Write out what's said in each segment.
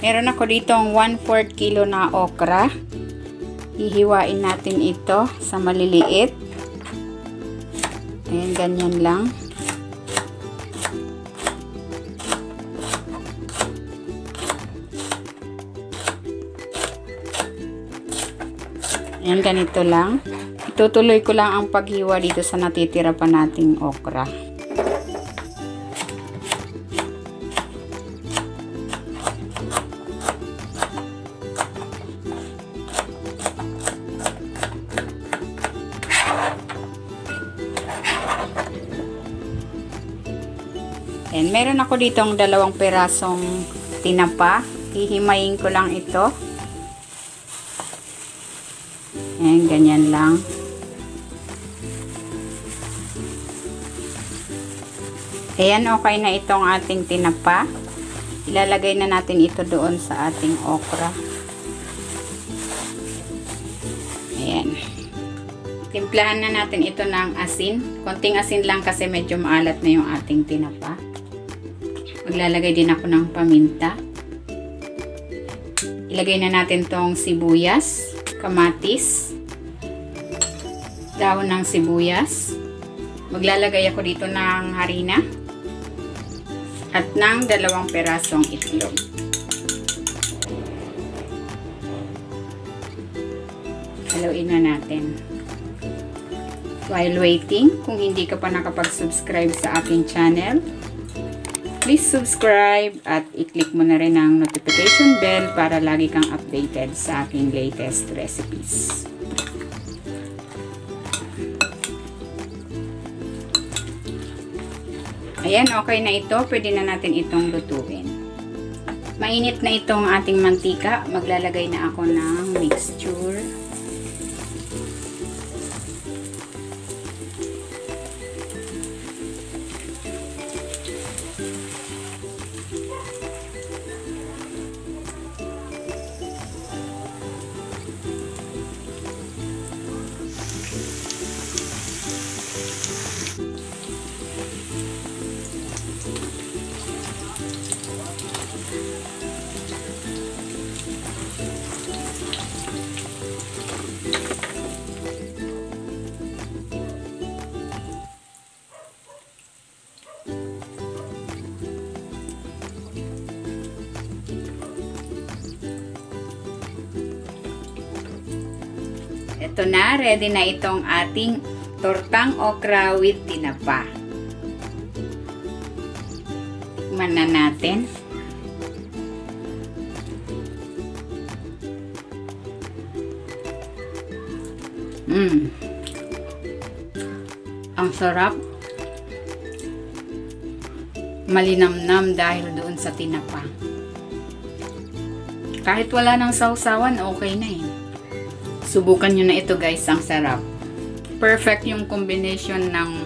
Meron ako ditong 1/4 kilo na okra. Hihiwain natin ito sa maliliit. Ayan, ganyan lang. Ayan, ganito lang. Itutuloy ko lang ang paghiwa dito sa natitira pa nating okra. Ayan, meron ako ditong 2 perasong tinapa. Hihimayin ko lang ito. Ayan, ganyan lang. Ayan, okay na itong ating tinapa. Ilalagay na natin ito doon sa ating okra. Ayan. Timplahan na natin ito ng asin. Konting asin lang kasi medyo maalat na yung ating tinapa. Maglalagay din ako ng paminta. Ilagay na natin tong sibuyas, kamatis, dahon ng sibuyas. Maglalagay ako dito ng harina at ng 2 perasong itlog. Haluin na natin. While waiting, kung hindi ka pa nakapag-subscribe sa aking channel, please subscribe at i-click mo na rin ang notification bell para lagi kang updated sa aking latest recipes. Ayan, okay na ito. Pwede na natin itong lutuin. Mainit na itong ating mantika. Maglalagay na ako ng mixture. Ito na, ready na itong ating tortang okra with tinapa. Tikman na natin. Ang sarap. Malinamnam dahil doon sa tinapa. Kahit wala ng sausawan, okay na eh. Subukan nyo na ito guys, ang sarap. Perfect yung combination ng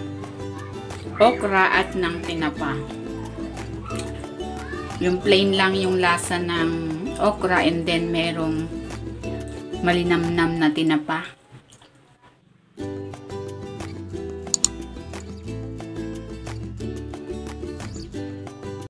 okra at ng tinapa. Yung plain lang yung lasa ng okra and then merong malinamnam na tinapa.